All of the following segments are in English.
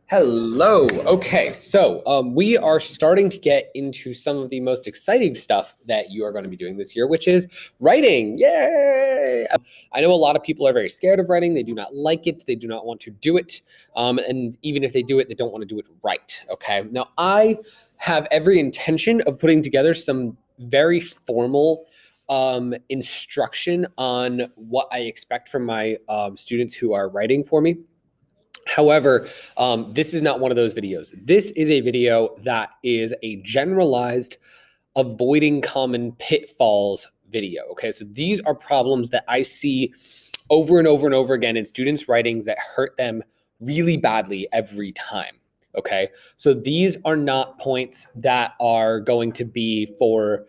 Hello. Okay, so we are starting to get into some of the most exciting stuff that you are going to be doing this year, which is writing. Yay! I know a lot of people are very scared of writing. They do not like it. They do not want to do it. And even if they do it, they don't want to do it right. Okay. Now, I have every intention of putting together some very formal instruction on what I expect from my students who are writing for me. However, this is not one of those videos. This is a video that is a generalized avoiding common pitfalls video. Okay, so these are problems that I see over and over and over again in students' writings that hurt them really badly every time. Okay, so these are not points that are going to be for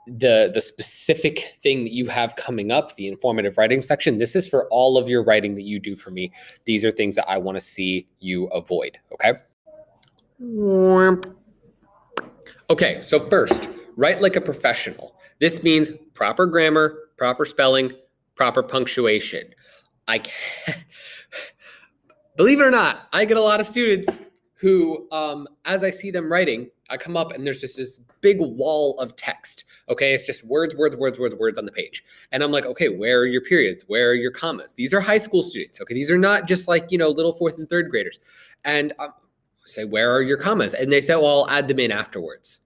the specific thing that you have coming up, the informative writing section. This is for all of your writing that you do for me. These are things that I want to see you avoid. Okay. Okay, so first, write like a professional. This means proper grammar, proper spelling, proper punctuation. I can't, believe it or not, I get a lot of students who, as I see them writing, I come up and there's just this big wall of text. Okay, it's just words, words, words, words, words on the page. And I'm like, okay, where are your periods? Where are your commas? These are high school students. Okay, these are not just like, little fourth and third graders. And I say, where are your commas? And they say, well, I'll add them in afterwards.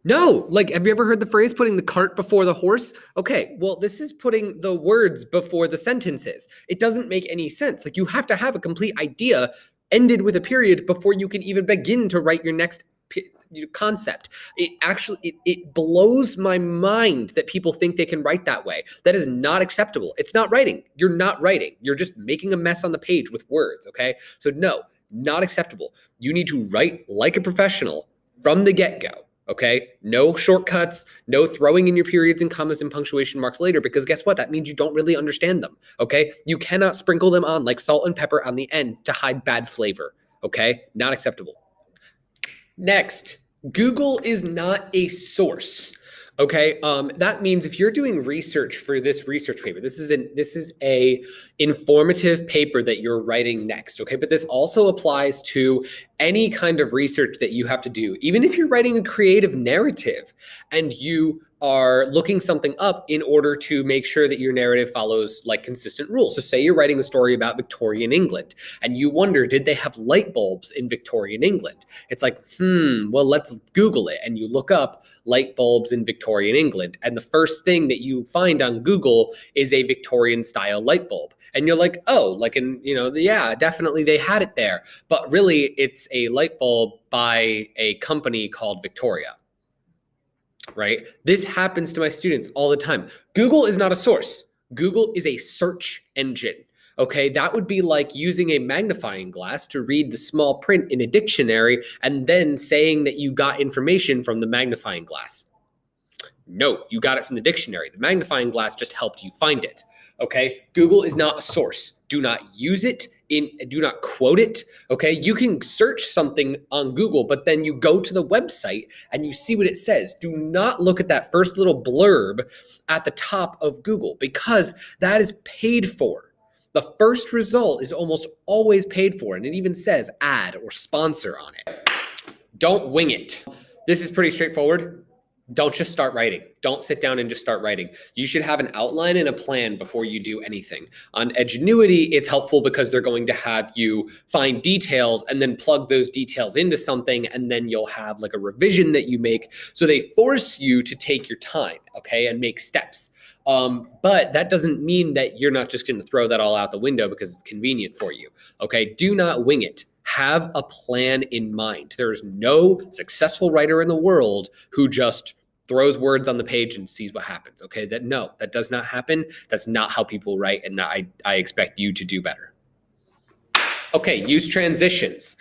No, like, have you ever heard the phrase putting the cart before the horse? Okay, well, this is putting the words before the sentences. It doesn't make any sense. Like, you have to have a complete idea ended with a period before you can even begin to write your next concept. It blows my mind that people think they can write that way. That is not acceptable. It's not writing. You're not writing. You're just making a mess on the page with words, okay? So no, not acceptable. You need to write like a professional from the get-go. Okay, no shortcuts, no throwing in your periods and commas and punctuation marks later, because guess what? That means you don't really understand them. Okay, you cannot sprinkle them on like salt and pepper on the end to hide bad flavor. Okay, not acceptable. Next, Google is not a source. Okay, that means if you're doing research for this research paper, this is a informative paper that you're writing next. Okay, but this also applies to any kind of research that you have to do. Even if you're writing a creative narrative and you are looking something up in order to make sure that your narrative follows like consistent rules. So say you're writing a story about Victorian England and you wonder, did they have light bulbs in Victorian England? It's like, well, let's Google it. And you look up light bulbs in Victorian England. And the first thing that you find on Google is a Victorian style light bulb. And you're like, oh, like yeah, definitely they had it there. But really, it's a light bulb by a company called Victoria. Right? This happens to my students all the time. Google is not a source. Google is a search engine. Okay, that would be like using a magnifying glass to read the small print in a dictionary and then saying that you got information from the magnifying glass. No, you got it from the dictionary. The magnifying glass just helped you find it. Okay, Google is not a source. Do not use it. Do not quote it. Okay, you can search something on Google, but then you go to the website and you see what it says. Do not look at that first little blurb at the top of Google, because that is paid for. The first result is almost always paid for, and it even says ad or sponsor on it. Don't wing it. This is pretty straightforward. Don't just start writing. Don't sit down and just start writing. You should have an outline and a plan before you do anything. On Edgenuity, it's helpful because they're going to have you find details and then plug those details into something, and then you'll have like a revision that you make. So they force you to take your time, okay, and make steps. But that doesn't mean that you're not just going to throw that all out the window because it's convenient for you, okay? Do not wing it. Have a plan in mind. There is no successful writer in the world who just throws words on the page and sees what happens. Okay, that does not happen. That's not how people write, and I expect you to do better. Okay, use transitions.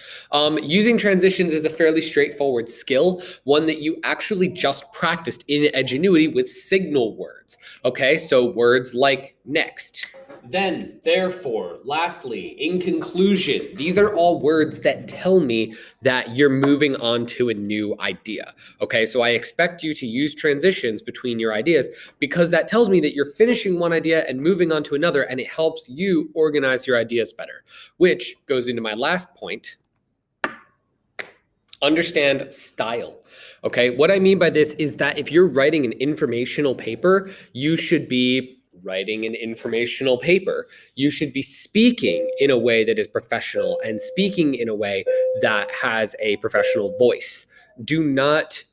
Using transitions is a fairly straightforward skill, one that you actually just practiced in Edgenuity with signal words. Okay, so words like next, then, therefore, lastly, in conclusion. These are all words that tell me that you're moving on to a new idea. Okay, so I expect you to use transitions between your ideas because that tells me that you're finishing one idea and moving on to another, and it helps you organize your ideas better, which goes into my last point. Understand style. Okay, what I mean by this is that if you're writing an informational paper, you should be writing an informational paper. You should be speaking in a way that is professional and speaking in a way that has a professional voice. Do not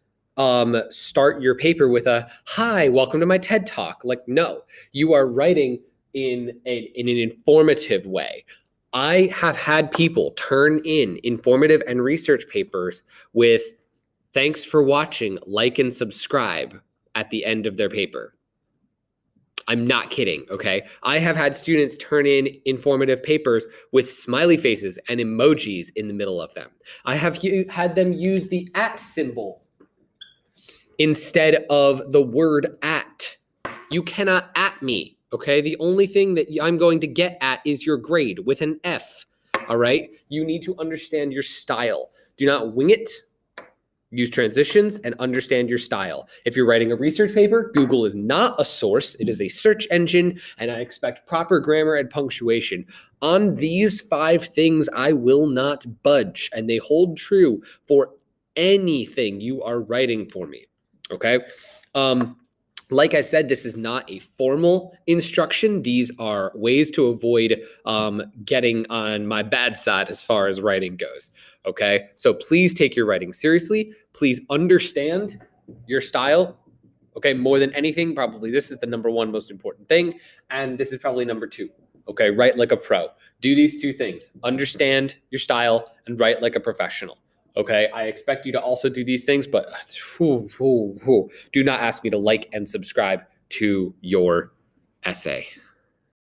start your paper with a "Hi, welcome to my TED Talk." Like, no, you are writing in an informative way. I have had people turn in informative and research papers with "Thanks for watching, like and subscribe" at the end of their paper. I'm not kidding, okay? I have had students turn in informative papers with smiley faces and emojis in the middle of them. I have had them use the @ symbol instead of the word "at." You cannot at me, okay? The only thing that I'm going to get at is your grade with an F, all right? You need to understand your style. Do not wing it. Use transitions and understand your style. If you're writing a research paper, Google is not a source. It is a search engine, and I expect proper grammar and punctuation. On these 5 things, I will not budge, and they hold true for anything you are writing for me, okay? Like I said, this is not a formal instruction. These are ways to avoid getting on my bad side as far as writing goes. Okay, so please take your writing seriously. Please understand your style. Okay, more than anything, probably this is the number 1 most important thing. And this is probably number 2. Okay, write like a pro. Do these 2 things. Understand your style and write like a professional. Okay, I expect you to also do these things, but do not ask me to like and subscribe to your essay.